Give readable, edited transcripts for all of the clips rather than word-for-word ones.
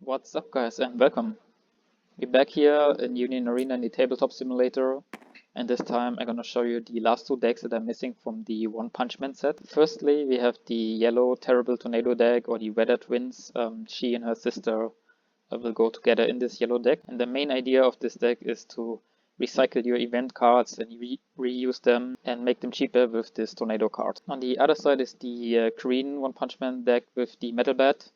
What's up guys and welcome. We're back here in Union Arena in the tabletop simulator, and this time I'm gonna show you the last two decks that are missing from the One Punch Man set. Firstly, we have the yellow Terrible Tornado deck, or the Weather Twins. She and her sister will go together in this yellow deck, and the main idea of this deck is to recycle your event cards and reuse them and make them cheaper with this tornado card. On the other side is the green One Punch Man deck with the Metal Bat.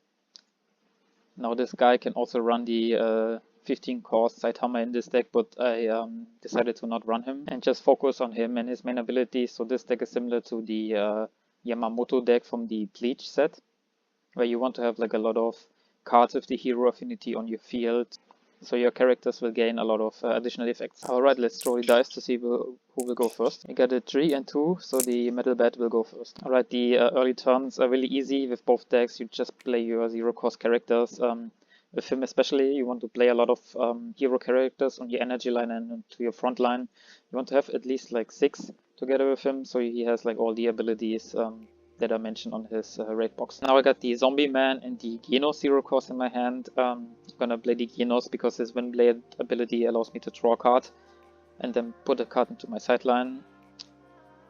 Now this guy can also run the 15 cost Saitama in this deck, but I decided to not run him and just focus on him and his main abilities. So this deck is similar to the Yamamoto deck from the Bleach set, where you want to have like a lot of cards with the hero affinity on your field, so your characters will gain a lot of additional effects. Alright, let's throw the dice to see who will go first. We got a 3 and 2, so the Metal Bat will go first. Alright, the early turns are really easy with both decks. You just play your zero cost characters. With him especially, you want to play a lot of hero characters on your energy line and to your front line. You want to have at least like 6 together with him, so he has like all the abilities that I mentioned on his raid box. Now I got the Zombie Man and the Genos zero cost in my hand. I'm gonna play the Genos because his Windblade ability allows me to draw a card and then put a card into my sideline,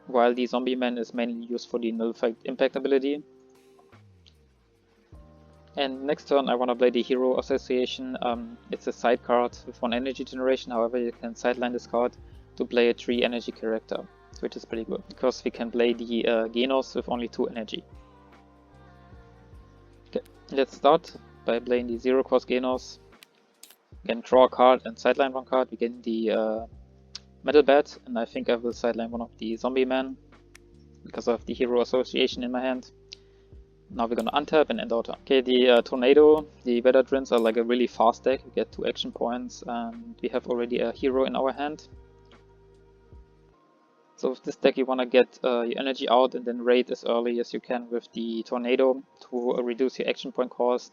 while the Zombie Man is mainly used for the Nullified Impact ability. And next turn I want to play the Hero Association. It's a side card with 1 energy generation, however you can sideline this card to play a 3 energy character, which is pretty good, because we can play the Genos with only 2 energy. Okay, let's start by playing the zero cost Genos. Again, draw a card and sideline 1 card. We get the Metal Bat, and I think I will sideline one of the Zombie Men because of the Hero Association in my hand. Now we're gonna untap and end our turn. Okay, the Tornado, the Weather Twins are like a really fast deck. You get 2 action points, and we have already a hero in our hand. So with this deck you want to get your energy out and then raid as early as you can with the Tornado to reduce your action point cost,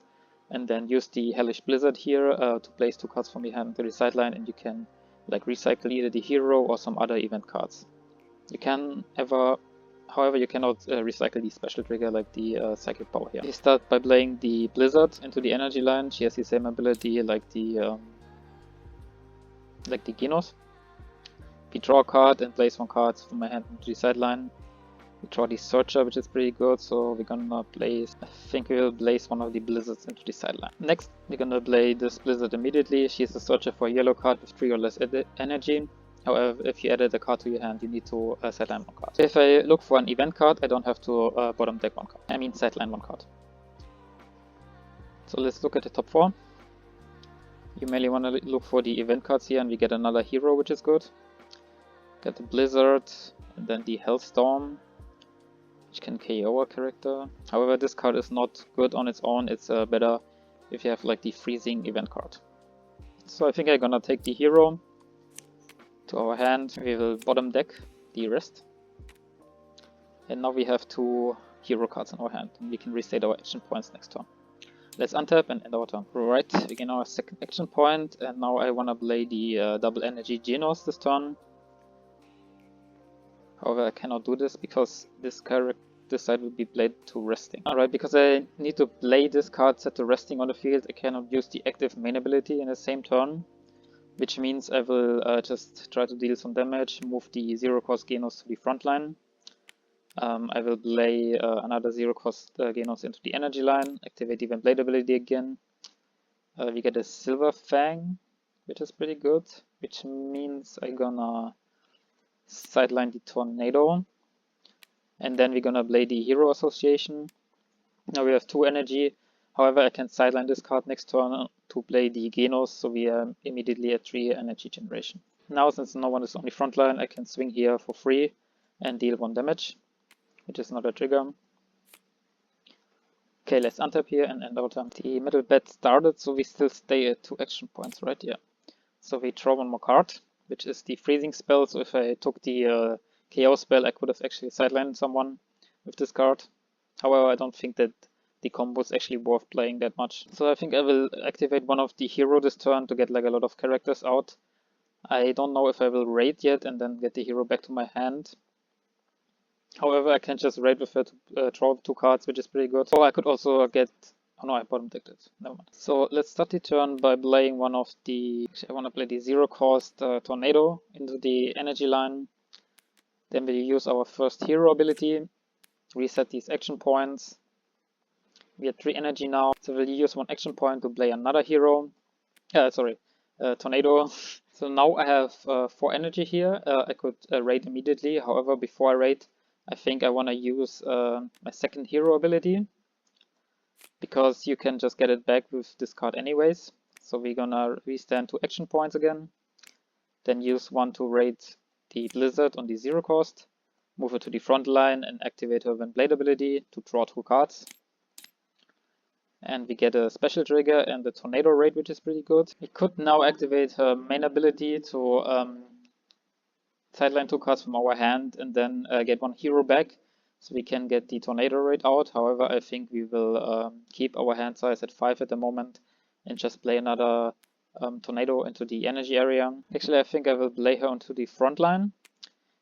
and then use the Hellish Blizzard here to place 2 cards from behind to the sideline, and you can like recycle either the hero or some other event cards. You can however, you cannot recycle the special trigger like the Psychic Power here. You start by playing the Blizzard into the energy line. She has the same ability like the Genos. We draw a card and place 1 card from my hand into the sideline. We draw the Searcher, which is pretty good, so we're gonna place, I think we will place one of the Blizzards into the sideline. Next, we're gonna play this Blizzard immediately. She's a Searcher for a yellow card with 3 or less energy. However, if you added a card to your hand, you need to sideline 1 card. If I look for an event card, I don't have to bottom deck 1 card. I mean sideline 1 card. So let's look at the top 4. You mainly want to look for the event cards here, and we get another hero, which is good. Got the Blizzard, and then the Hellstorm, which can KO a character. However, this card is not good on its own. It's better if you have like the freezing event card. So I think I'm gonna take the hero to our hand. We will bottom deck the rest. And now we have 2 hero cards in our hand, and we can restate our action points next turn. Let's untap and end our turn. Right, we gain our 2nd action point, and now I wanna play the double energy Genos this turn. However, I cannot do this because this side will be played to resting. Alright, because I need to play this card set to resting on the field, I cannot use the active main ability in the same turn, which means I will just try to deal some damage, move the zero cost Genos to the front line. I will play another zero cost Genos into the energy line, activate the event blade ability again. We get a Silver Fang, which is pretty good, which means I'm gonna sideline the Tornado, and then we're gonna play the Hero Association. Now we have 2 energy. However, I can sideline this card next turn to play the Genos, so we are immediately at 3 energy generation. Now, since no one is on the front line, I can swing here for free and deal 1 damage, which is not a trigger. Okay, let's untap here and end our turn. The Metal Bat started, so we still stay at 2 action points, right? Yeah. So we draw 1 more card, which is the freezing spell. So if I took the KO spell, I could have actually sidelined someone with this card. However, I don't think that the combo is actually worth playing that much. So I think I will activate one of the hero this turn to get like a lot of characters out. I don't know if I will raid yet and then get the hero back to my hand. However, I can just raid with her to draw 2 cards, which is pretty good. Or I could also get Oh no, I bottom decked it. Never mind. So let's start the turn by playing one of the... Actually, I want to play the 0-cost Tornado into the energy line. Then we'll use our first hero ability, reset these action points. We have 3 energy now, so we'll use 1 action point to play another hero. Tornado. So now I have 4 energy here. I could raid immediately. However, before I raid, I think I want to use my second hero ability, because you can just get it back with this card anyways. So we're gonna restand 2 action points again, then use 1 to raid the Blizzard on the 0-cost, move it to the front line and activate her Wind Blade ability to draw 2 cards. And we get a special trigger and the Tornado raid, which is pretty good. We could now activate her main ability to sideline 2 cards from our hand and then get 1 hero back, so we can get the Tornado raid out. However, I think we will keep our hand size at 5 at the moment and just play another Tornado into the energy area. Actually, I think I will play her onto the front line,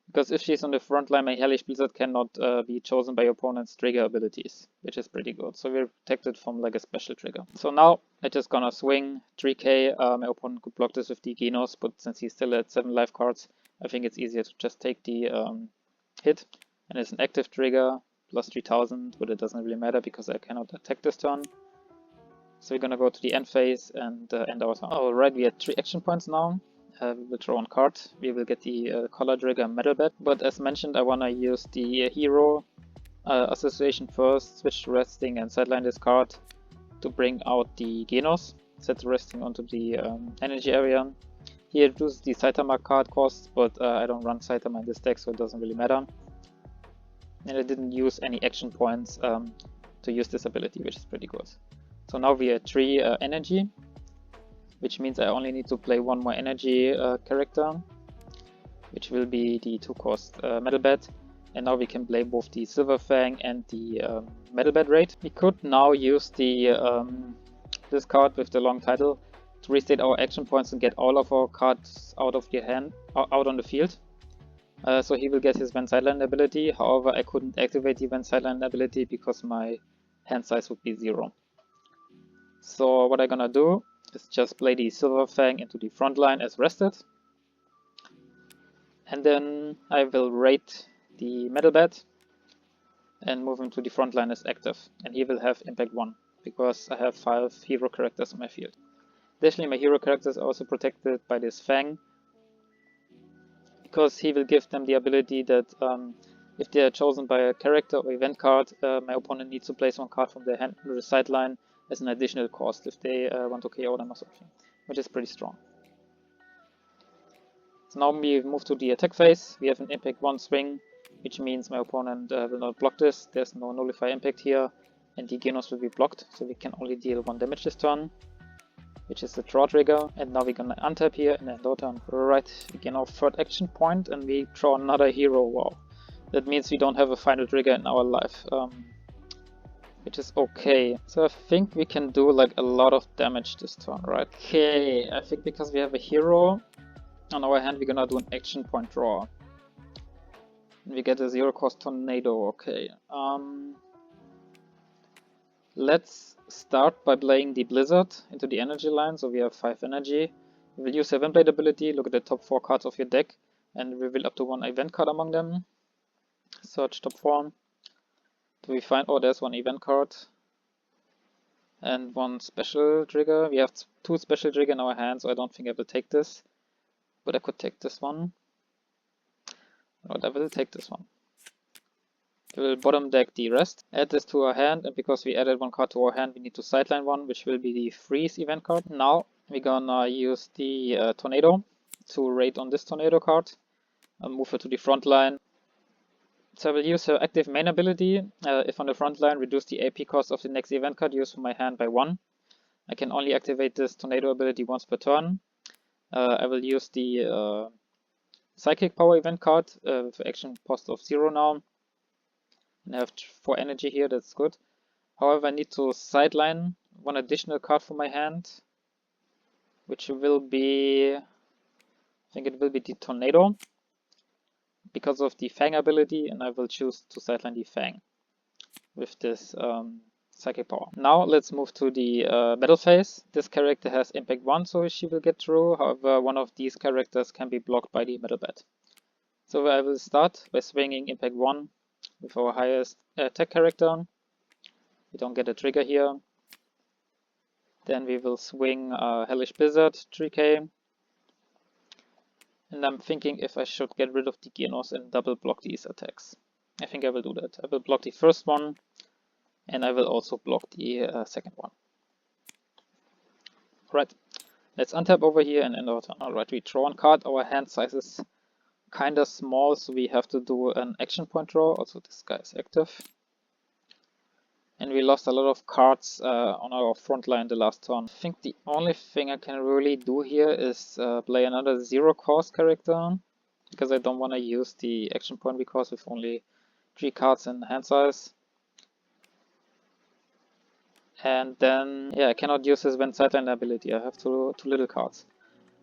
because if she's on the front line, my Hellish Blizzard cannot be chosen by opponent's trigger abilities, which is pretty good. So we're protected from like a special trigger. So now I'm just gonna swing 3k. My opponent could block this with the Genos, but since he's still at 7 life cards, I think it's easier to just take the hit. And it's an active trigger, plus 3000, but it doesn't really matter because I cannot attack this turn. So we're gonna go to the end phase and end our turn. Alright, we had 3 action points now. We will draw 1 card. We will get the color trigger Metal Bat. But as mentioned, I wanna use the hero association first, switch to resting and sideline this card to bring out the Genos. Set the resting onto the energy area. He reduces the Saitama card cost, but I don't run Saitama in this deck, so it doesn't really matter. And I didn't use any action points to use this ability, which is pretty good. So now we are 3 energy, which means I only need to play 1 more energy character, which will be the 2-cost Metal Bat. And now we can play both the Silver Fang and the Metal Bat raid. We could now use the this card with the long title to restate our action points and get all of our cards out of the hand, out on the field. So he will get his Van Sideline ability. However, I couldn't activate the Van Sideline ability because my hand size would be 0. So what I'm gonna do is just play the Silver Fang into the front line as rested. And then I will raid the Metal Bat and move him to the front line as active. And he will have impact 1 because I have 5 hero characters in my field. Additionally, my hero characters are also protected by this Fang, because he will give them the ability that if they are chosen by a character or event card, my opponent needs to place 1 card from their hand to the sideline as an additional cost if they want to KO them or something, which is pretty strong. So now we move to the attack phase. We have an impact 1 swing, which means my opponent will not block this. There's no nullify impact here, and the Genos will be blocked, so we can only deal 1 damage this turn, which is the draw trigger. And now we're gonna untap here and end our turn. Right, we gain our 3rd action point and we draw another hero. Wow, that means we don't have a final trigger in our life, which is okay. So I think we can do like a lot of damage this turn, right? Okay, I think because we have a hero on our hand, we're gonna do an action point draw. And we get a 0-cost Tornado, okay. Let's start by playing the Blizzard into the energy line, so we have 5 energy. We will use the Wind Blade ability, look at the top 4 cards of your deck, and reveal up to 1 event card among them. Search top 4. Do we find, oh, there's 1 event card and 1 special trigger. We have 2 special trigger in our hand, so I don't think I will take this, but I could take this one. No, I will take this one. We will bottom deck the rest, add this to our hand, and because we added 1 card to our hand, we need to sideline 1, which will be the Freeze event card. Now we're gonna use the Tornado to raid on this Tornado card and move it to the front line. So I will use her active main ability. If on the front line, reduce the AP cost of the next event card used from my hand by 1. I can only activate this Tornado ability once per turn. I will use the Psychic Power event card with action cost of 0 now. And I have 4 energy here, that's good. However, I need to sideline 1 additional card from my hand, which will be, I think it will be the Tornado, because of the Fang ability, and I will choose to sideline the Fang with this Psychic Power. Now let's move to the battle phase. This character has impact 1, so she will get through. However, one of these characters can be blocked by the metal bat. So I will start by swinging impact 1 with our highest attack character. We don't get a trigger here. Then we will swing Hellish Blizzard 3k. And I'm thinking if I should get rid of the Genos and double block these attacks. I think I will do that. I will block the first one, and I will also block the second one. Alright, let's untap over here and end our turn. Alright, we draw one card. Our hand size is kinda small, so we have to do an action point draw. Also, this guy is active. And we lost a lot of cards on our front line the last turn. I think the only thing I can really do here is play another 0 cost character, because I don't want to use the action point because with only 3 cards in hand size. And then, yeah, I cannot use his Vent Sideline ability. I have two little cards.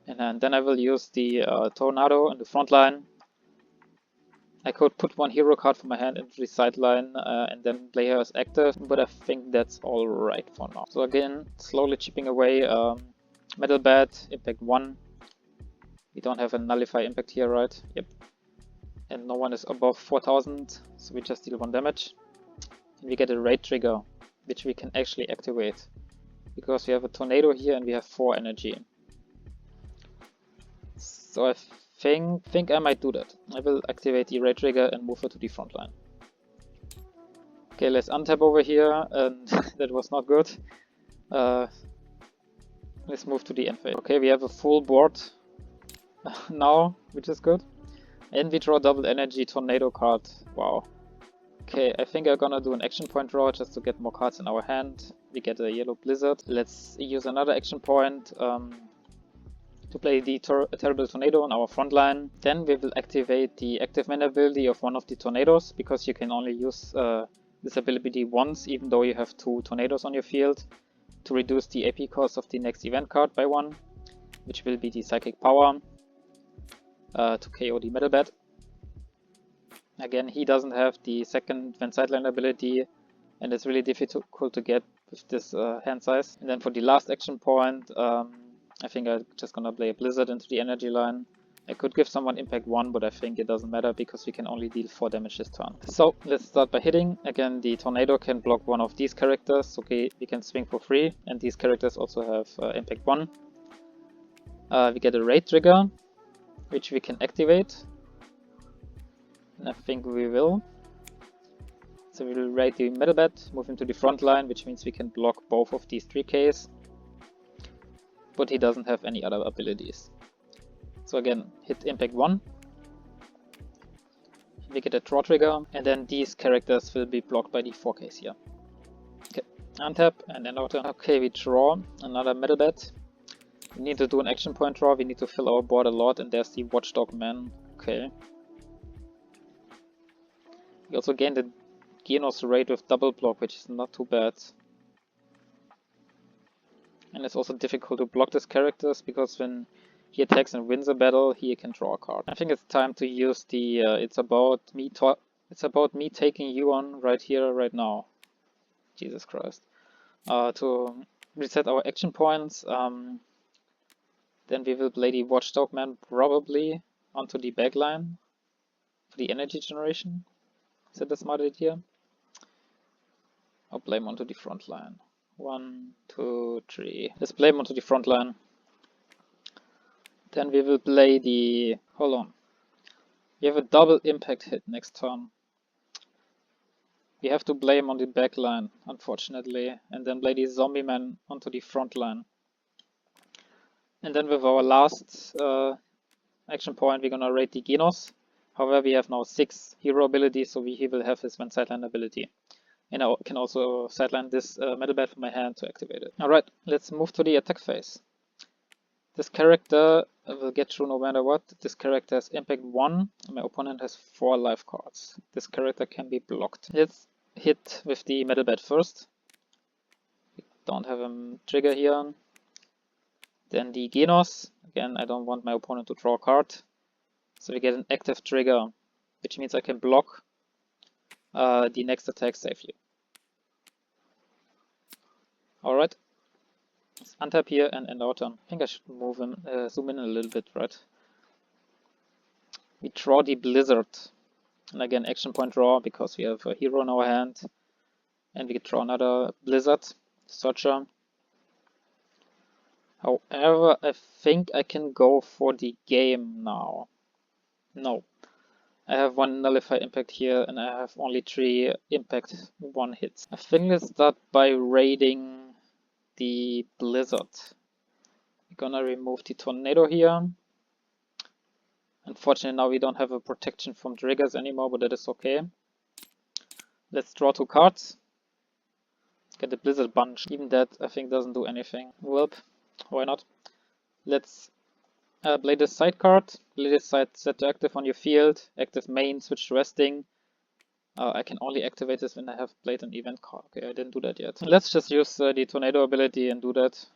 And then I will use the Tornado in the front line. I could put one hero card from my hand into the sideline and then play her as active, but I think that's alright for now. So again, slowly chipping away. Metal Bat, impact 1. We don't have a nullify impact here, right? Yep. And no one is above 4000, so we just deal 1 damage. And we get a raid trigger, which we can actually activate, because we have a tornado here and we have 4 energy. So I think I might do that. I will activate the raid trigger and move her to the front line. Okay, let's untap over here, and that was not good. Let's move to the end phase. Okay, we have a full board now, which is good. And we draw double energy tornado card. Wow. Okay, I think I'm gonna do an action point draw just to get more cards in our hand. We get a yellow blizzard. Let's use another action point to play the terrible tornado on our front line. Then we will activate the active mana ability of one of the tornadoes, because you can only use this ability once, even though you have 2 tornadoes on your field, to reduce the AP cost of the next event card by 1, which will be the Psychic Power to KO the Metal Bat. Again, he doesn't have the second Vent Sideline ability, and it's really difficult to get with this hand size. And then for the last action point, I think I'm just gonna play a Blizzard into the energy line. I could give someone impact 1, but I think it doesn't matter because we can only deal 4 damage this turn. So let's start by hitting. Again, the tornado can block one of these characters, okay, we can swing for free, and these characters also have impact 1. We get a raid trigger, which we can activate. And I think we will. So we will raid the Metal Bat, move him to the front line, which means we can block both of these 3Ks. But he doesn't have any other abilities. So again, hit impact 1. We get a draw trigger, and then these characters will be blocked by the 4Ks here. Okay, untap and then out. Okay, we draw another Metal Bat. We need to do an action point draw, we need to fill our board a lot, and there's the Watchdog Man. Okay. We also gain the Genos raid with double block, which is not too bad. And it's also difficult to block these characters, because when he attacks and wins a battle, he can draw a card. I think it's time to use the it's about me taking you on right here, right now. Jesus Christ. To reset our action points, then we will play the Watchdog Man probably onto the backline for the energy generation. Is that a smart idea? I'll play him onto the front line. 1, 2, 3. Let's play him onto the front line. Then we will play the... Hold on. We have a double impact hit next turn. We have to play him on the back line, unfortunately. And then play the Zombie Man onto the front line. And then with our last action point, we're gonna raid the Genos. However, we have now 6 hero abilities, so he will have his Vent Sideline ability. And I can also sideline this Metal Bat from my hand to activate it. Alright, let's move to the attack phase. This character will get through no matter what. This character has impact 1, and my opponent has 4 life cards. This character can be blocked. Let's hit with the Metal Bat first. We don't have a trigger here. Then the Genos. Again, I don't want my opponent to draw a card. So we get an active trigger, which means I can block the next attack safely. Alright, let's untap here and end our turn. I think I should move him, zoom in a little bit, right? We draw the Blizzard. And again, action point draw because we have a hero in our hand. And we draw another Blizzard Searcher. However, I think I can go for the game now. No. I have one Nullify Impact here and I have only 3 Impact 1 hits. I think let's start by raiding the Blizzard. We're gonna remove the Tornado here. Unfortunately now we don't have a protection from triggers anymore, but that is okay. Let's draw 2 cards. Get the Blizzard Bunch. Even that I think doesn't do anything. Welp, why not? Let's play this side card. Play this side set to active on your field. Active main, switch to resting. I can only activate this when I have played an event card. Okay, I didn't do that yet. Let's just use the Tornado ability and do that.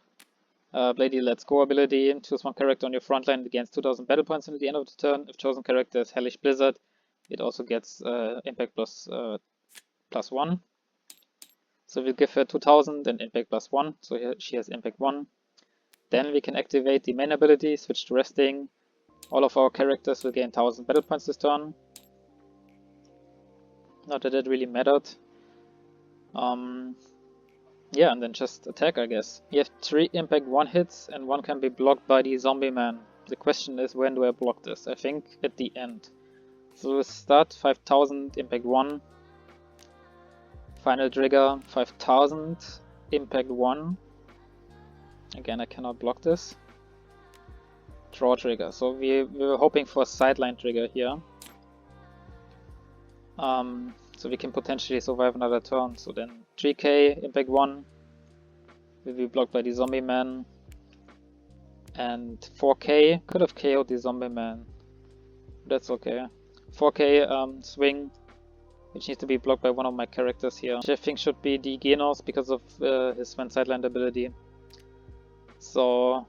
Play the Let's Go ability. Choose one character on your front line that gains 2000 battle points at the end of the turn. If chosen character is Hellish Blizzard, it also gets impact plus 1. So we'll give her 2000 and impact plus 1. So here she has impact 1. Then we can activate the main ability, switch to resting. All of our characters will gain 1000 battle points this turn. Not that it really mattered. Yeah, and then just attack, I guess. We have 3 impact 1 hits and 1 can be blocked by the zombie man. The question is, when do I block this? I think at the end. So we'll start 5000 impact 1. Final trigger 5000 impact 1. Again, I cannot block this. Draw trigger. So we were hoping for a sideline trigger here. So we can potentially survive another turn. So then 3k, impact 1 will be blocked by the zombie man. And 4k could have KO'd the zombie man. That's okay. 4k swing, which needs to be blocked by one of my characters here. Which I think should be the Genos because of his one sideline ability. So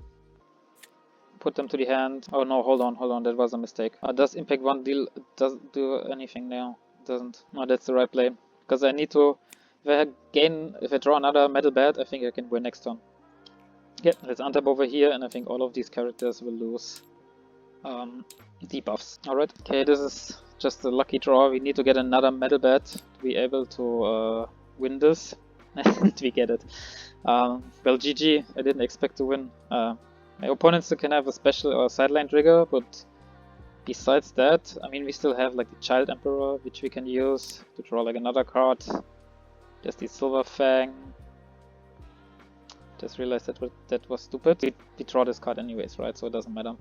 put them to the hand. Oh no, hold on, that was a mistake. Does impact 1 deal doesn't do anything now? Doesn't. No, that's the right play. Because I need to, if I draw another metal bat, I think I can win next turn. Yeah, let's untap over here, and I think all of these characters will lose debuffs. Alright, okay, this is just a lucky draw. We need to get another metal bat to be able to win this. And we get it. Well, GG, I didn't expect to win. My opponents can have a special or a sideline trigger, but besides that, I mean, we still have like the Child Emperor, which we can use to draw like another card. There's the Silver Fang. Just realized that was stupid. We draw this card anyways, right? So it doesn't matter.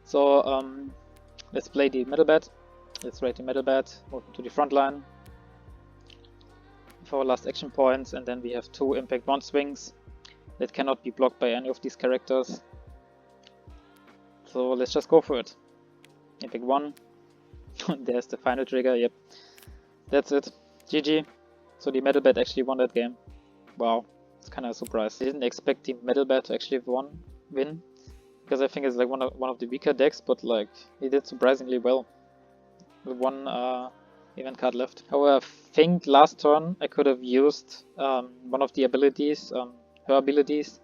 So let's play the Metal Bat. Let's raid the Metal Bat, move to the front line for our last action points, and then we have 2 impact 1 swings that cannot be blocked by any of these characters. So let's just go for it. Impact 1. There's the final trigger, yep. That's it. GG. So the Metal Bat actually won that game. Wow. It's kind of a surprise. I didn't expect the Metal Bat to actually win. Because I think it's like one of the weaker decks, but like he did surprisingly well. With 1 event card left. However, I think last turn I could have used one of the abilities, her abilities,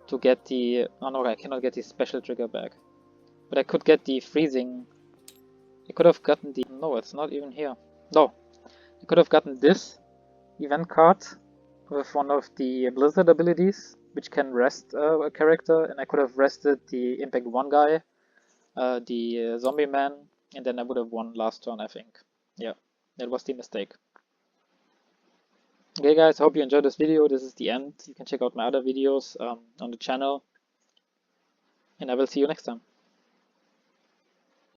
to get the... Oh no, I cannot get the special trigger back. But I could get the freezing. I could have gotten the... No, it's not even here. No. I could have gotten this event card with one of the Blizzard abilities, which can rest a character, and I could have rested the Impact 1 guy, the Zombie Man, and then I would have won last turn, I think. Yeah, that was the mistake. Okay guys, hope you enjoyed this video. This is the end. You can check out my other videos on the channel, and I will see you next time.